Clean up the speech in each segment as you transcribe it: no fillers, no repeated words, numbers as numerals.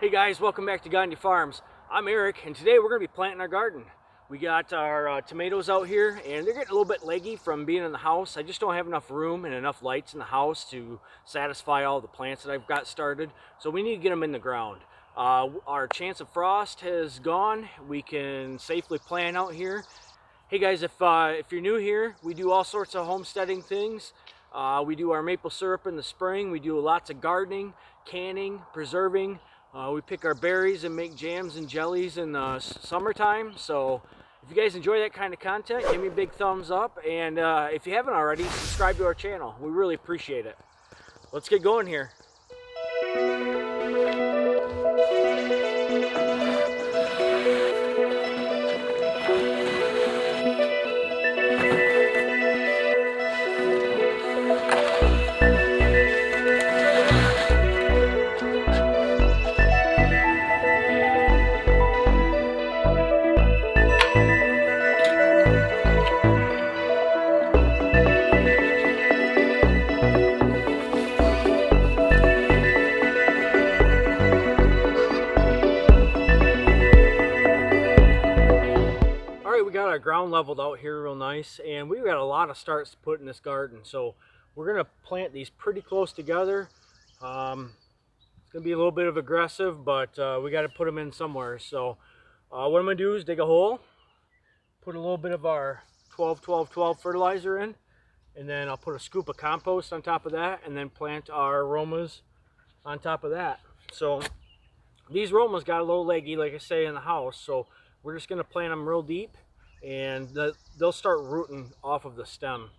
Hey guys, welcome back to Gagne Farms. I'm Eric, and today we're going to be planting our garden. We got our tomatoes out here, and they're getting a little bit leggy from being in the house. I just don't have enough room and enough lights in the house to satisfy all the plants that I've got started, so we need to get them in the ground. Our chance of frost has gone. We can safely plant out here. Hey guys, if you're new here, we do all sorts of homesteading things. We do our maple syrup in the spring. We do lots of gardening, canning, preserving. We pick our berries and make jams and jellies in the summertime. So if you guys enjoy that kind of content, give me a big thumbs up. And if you haven't already, subscribe to our channel. We really appreciate it. Let's get going here. We got our ground leveled out here real nice, and we've got a lot of starts to put in this garden, so we're gonna plant these pretty close together. It's gonna be a little bit of aggressive, but we got to put them in somewhere. So what I'm gonna do is dig a hole, put a little bit of our 12-12-12 fertilizer in, and then I'll put a scoop of compost on top of that, and then plant our aromas on top of that. So these aromas got a little leggy, like I say, in the house, so we're just gonna plant them real deep, and they'll start rooting off of the stem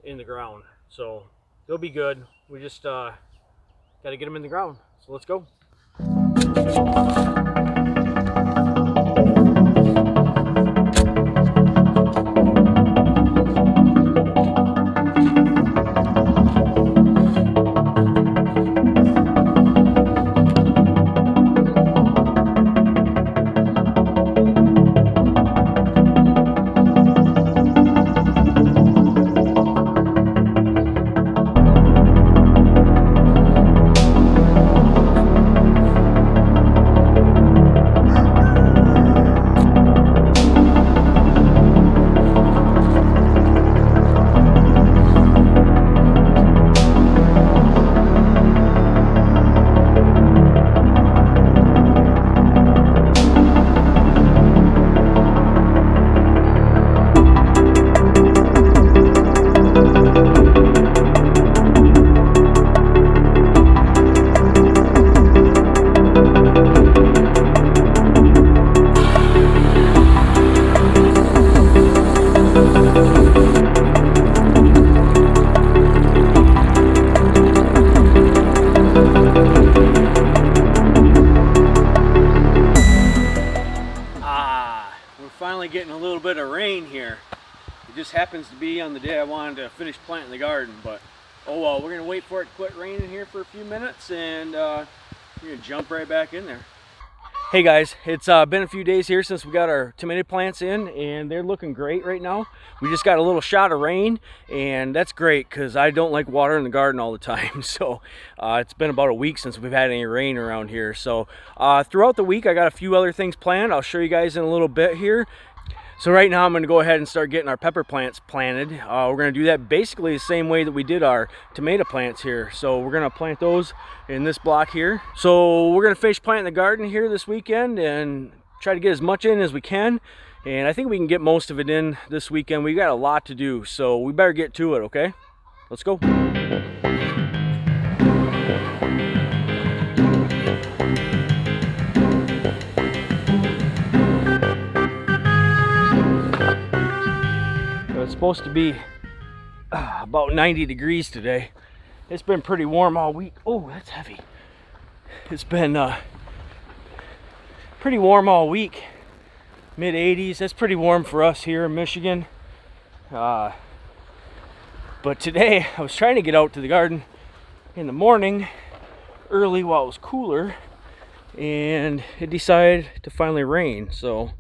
in the ground, so they'll be good. We just got to get them in the ground, so let's go. Finally getting a little bit of rain here. It just happens to be on the day I wanted to finish planting the garden, but oh well, we're gonna wait for it to quit raining here for a few minutes, and we're gonna jump right back in there. Hey guys, it's been a few days here since we got our tomato plants in, and they're looking great right now. We just got a little shot of rain, and that's great because I don't like water in the garden all the time. So it's been about a week since we've had any rain around here. So throughout the week I got a few other things planned. I'll show you guys in a little bit here. So right now I'm going to go ahead and start getting our pepper plants planted. We're going to do that basically the same way that we did our tomato plants here. So we're going to plant those in this block here. So we're going to finish planting the garden here this weekend and try to get as much in as we can. And I think we can get most of it in this weekend. We got a lot to do, so we better get to it, okay? Let's go. It's supposed to be about 90 degrees today. It's been pretty warm all week. Oh, that's heavy. It's been pretty warm all week, mid 80s. That's pretty warm for us here in Michigan. But today I was trying to get out to the garden in the morning early while it was cooler, and it decided to finally rain, so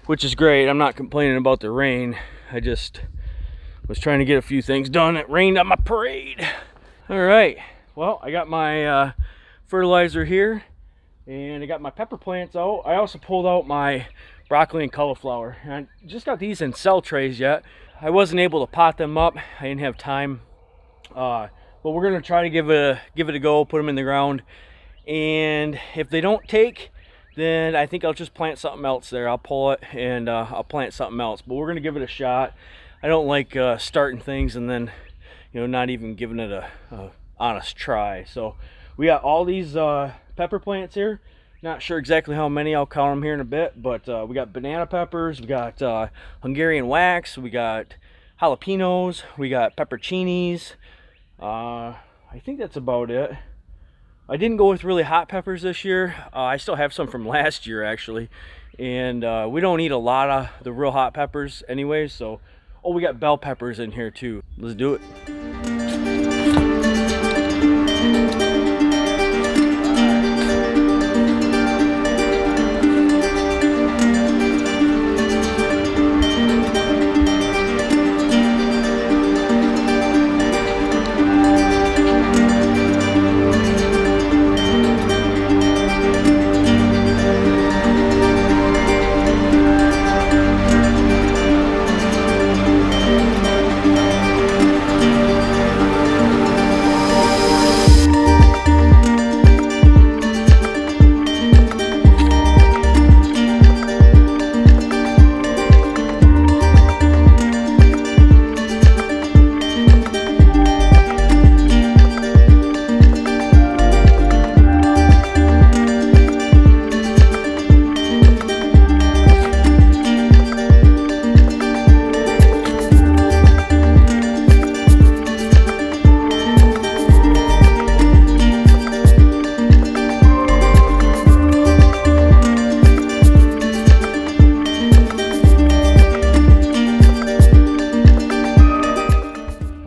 which is great. I'm not complaining about the rain. I just was trying to get a few things done. It rained on my parade. All right, well, I got my fertilizer here, and I got my pepper plants out. I also pulled out my broccoli and cauliflower, and I just got these in cell trays yet. I wasn't able to pot them up. I didn't have time, but we're gonna try to give it a go, put them in the ground, and if they don't take, then I think I'll just plant something else there. I'll pull it and I'll plant something else, but we're gonna give it a shot. I don't like starting things and then, you know, not even giving it a honest try. So we got all these pepper plants here. Not sure exactly how many. I'll count them here in a bit, but we got banana peppers, we got Hungarian wax, we got jalapenos, we got pepperoncinis. I think that's about it. I didn't go with really hot peppers this year. I still have some from last year actually, and we don't eat a lot of the real hot peppers anyway. So, oh, we got bell peppers in here too. Let's do it.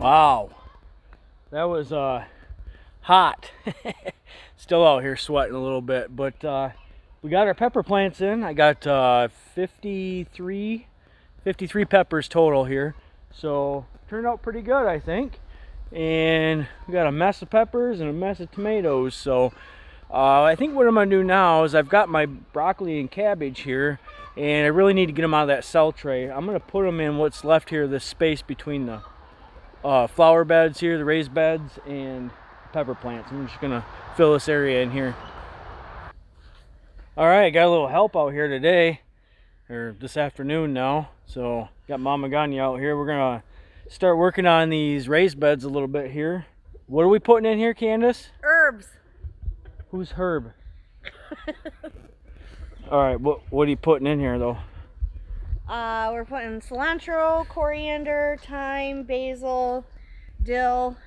Wow, that was hot. Still out here sweating a little bit, but we got our pepper plants in. I got 53 peppers total here, so turned out pretty good, I think. And we got a mess of peppers and a mess of tomatoes. So I think what I'm gonna do now is I've got my broccoli and cabbage here, and I really need to get them out of that cell tray. I'm gonna put them in what's left here, this space between the flower beds here, the raised beds, and pepper plants. I'm just gonna fill this area in here. All right, got a little help out here today, or this afternoon now. So got Mama Gagne out here. We're gonna start working on these raised beds a little bit here. What are we putting in here, Candace? Herbs. Who's Herb? All right, what are you putting in here though? We're putting cilantro, coriander, thyme, basil, dill.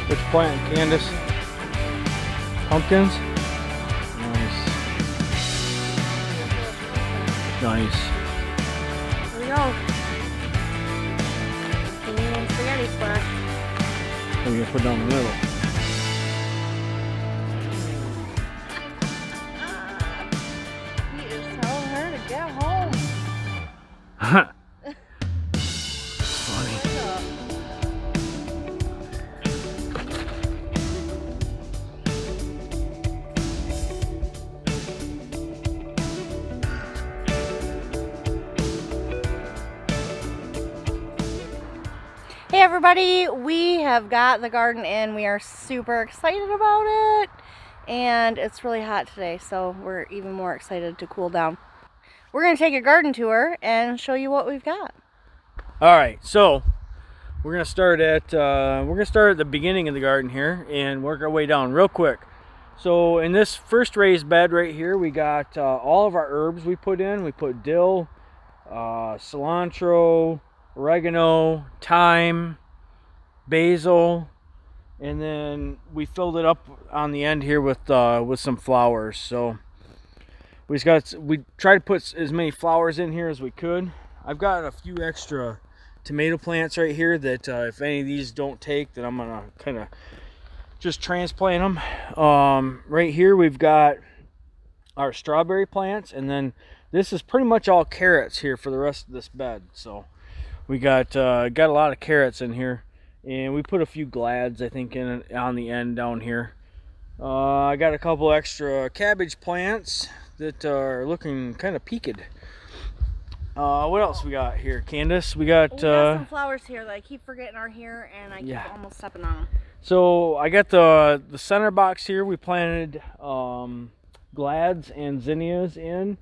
Which plant, Candace? Pumpkins? Nice. There we go. And spaghetti splash. We're gonna put down the middle. He is telling her to get home. Funny. Hey everybody, we have got the garden in. We are super excited about it, and it's really hot today, so we're even more excited to cool down. We're going to take a garden tour and show you what we've got. All right, so we're gonna start at the beginning of the garden here and work our way down real quick. So in this first raised bed right here, we got all of our herbs we put in. We put dill, cilantro, oregano, thyme, basil, and then we filled it up on the end here with some flowers. So we tried to put as many flowers in here as we could. I've got a few extra tomato plants right here that if any of these don't take, then I'm gonna kind of just transplant them. Right here we've got our strawberry plants, and then this is pretty much all carrots here for the rest of this bed. So we got a lot of carrots in here, and we put a few glads I think in on the end down here. I got a couple extra cabbage plants that are looking kind of peaked. What else we got here, Candace? We got some flowers here that I keep forgetting are here, and I keep almost stepping on them. So I got the center box here. We planted glads and zinnias in.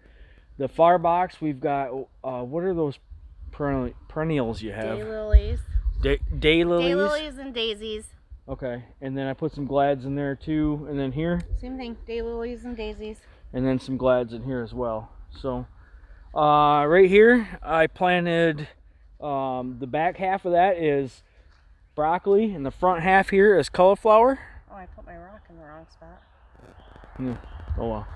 The far box we've got what are those perennials you have? Daylilies. Daylilies? Daylilies and daisies. Okay, and then I put some glads in there too, and then here? Same thing, daylilies and daisies. And then some glads in here as well. So right here I planted the back half of that is broccoli, and the front half here is cauliflower. Oh, I put my rock in the wrong spot. Oh well.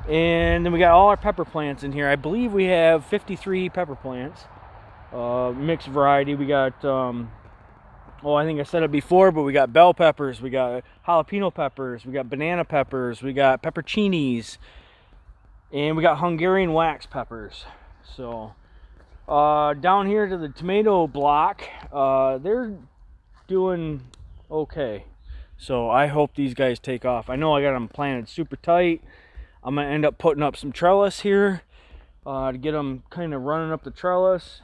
And then we got all our pepper plants in here. I believe we have 53 pepper plants, mixed variety. We got I think I said it before, but we got bell peppers, we got jalapeno peppers, we got banana peppers, we got pepperoncinis, and we got Hungarian wax peppers. So down here to the tomato block, they're doing okay. So I hope these guys take off. I know I got them planted super tight. I'm gonna end up putting up some trellis here to get them kind of running up the trellis.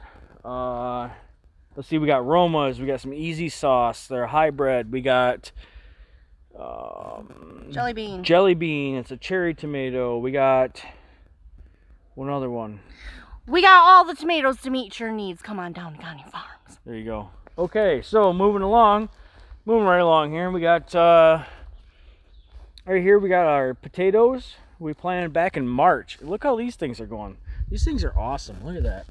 Let's see, we got Romas, we got some Easy Sauce, they're hybrid. We got Jelly bean. Jelly bean, it's a cherry tomato. We got one other one. We got all the tomatoes to meet your needs. Come on down to Gagne Farms. There you go. Okay, so moving right along here. We got right here we got our potatoes. We planted back in March. Look how these things are going. These things are awesome. Look at that.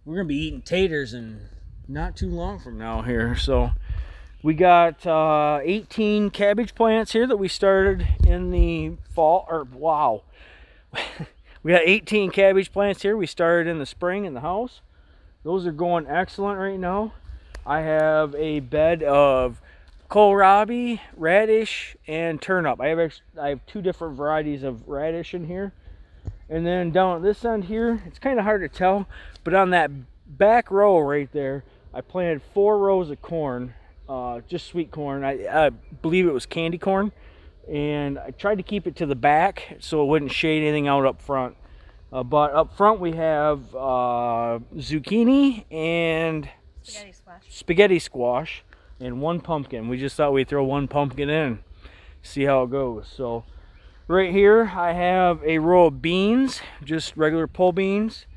We're gonna be eating taters in not too long from now here. So we got 18 cabbage plants here that we started in the fall. Or wow, we got 18 cabbage plants here we started in the spring in the house. Those are going excellent right now. I have a bed of kohlrabi, radish, and turnip. I have two different varieties of radish in here. And then down at this end here, it's kind of hard to tell, but on that back row right there, I planted 4 rows of corn, just sweet corn. I believe it was candy corn, and I tried to keep it to the back so it wouldn't shade anything out up front. But up front we have zucchini and spaghetti squash and 1 pumpkin. We just thought we'd throw 1 pumpkin in, see how it goes. So right here I have a row of beans, just regular pole beans.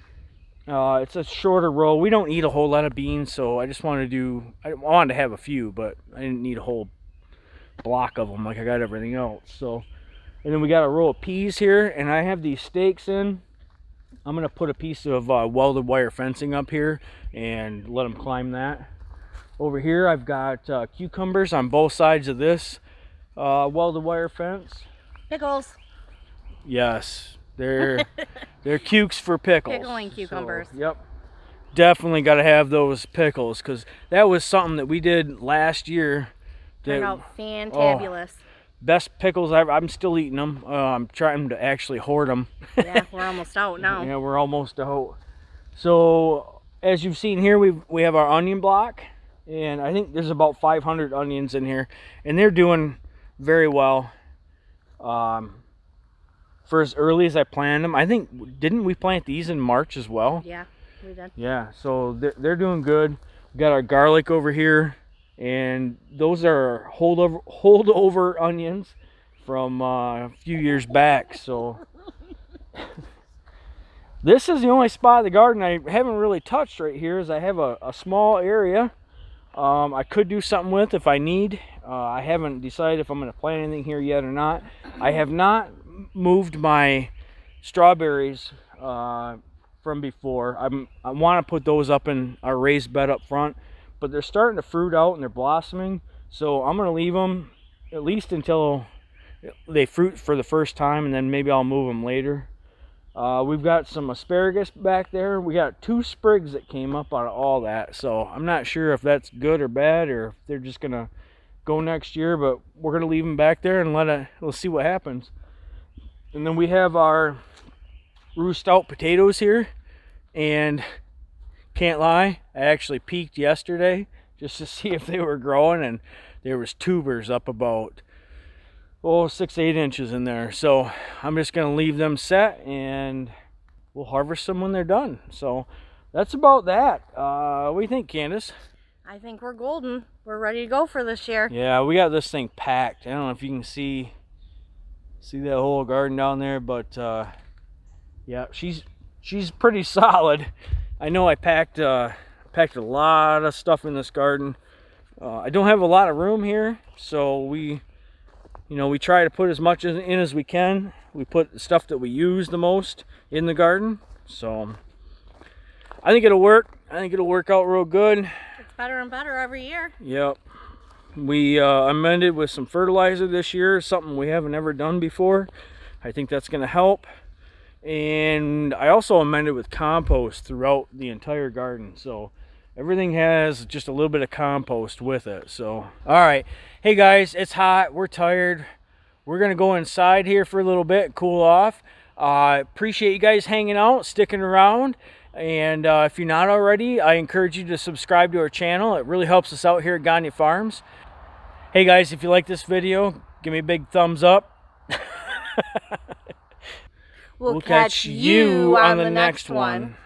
It's a shorter row. We don't eat a whole lot of beans, so I just wanted I wanted to have a few, but I didn't need a whole block of them like I got everything else. So, and then we got a row of peas here, and I have these stakes in. I'm gonna put a piece of welded wire fencing up here and let them climb that. Over here I've got cucumbers on both sides of this welded wire fence. Pickles. Yes, they're cukes for pickles. Pickling cucumbers. So, yep, definitely got to have those pickles, because that was something that we did last year. Turned out fantabulous. Best pickles I'm still eating them. I'm trying to actually hoard them. Yeah, we're almost out now. Yeah, we're almost out. So as you've seen here, we have our onion block, and I think there's about 500 onions in here, and they're doing very well. For as early as I planned them, I think, didn't we plant these in March as well? Yeah, we did. Yeah, so they're doing good. We got our garlic over here, and those are holdover onions from a few years back. So this is the only spot of the garden I haven't really touched right here. Is I have a small area I could do something with if I need. I haven't decided if I'm going to plant anything here yet or not. I have not moved my strawberries from before. I want to put those up in our raised bed up front, but they're starting to fruit out and they're blossoming, so I'm going to leave them at least until they fruit for the first time, and then maybe I'll move them later. We've got some asparagus back there. We got 2 sprigs that came up out of all that, so I'm not sure if that's good or bad, or if they're just going to go next year, but we're going to leave them back there and let's see what happens. And then we have our roost out potatoes here, and can't lie, I actually peeked yesterday just to see if they were growing, and there was tubers up about 6-8 inches in there. So I'm just gonna leave them set and we'll harvest them when they're done. So that's about that. What do you think, Candace? I think we're golden. We're ready to go for this year. Yeah, we got this thing packed. I don't know if you can see that whole garden down there, but yeah, she's pretty solid. I know I packed a lot of stuff in this garden. I don't have a lot of room here, so we try to put as much in as we can. We put the stuff that we use the most in the garden. So I think it'll work. I think it'll work out real good. It's better and better every year. Yep. We amended with some fertilizer this year, something we haven't ever done before. I think that's going to help. And I also amended with compost throughout the entire garden. So everything has just a little bit of compost with it. So, all right. Hey guys, it's hot. We're tired. We're going to go inside here for a little bit, cool off. Appreciate you guys hanging out, sticking around. And if you're not already, I encourage you to subscribe to our channel. It really helps us out here at Gagne Farms. Hey guys, if you like this video, give me a big thumbs up. We'll catch you on the next one.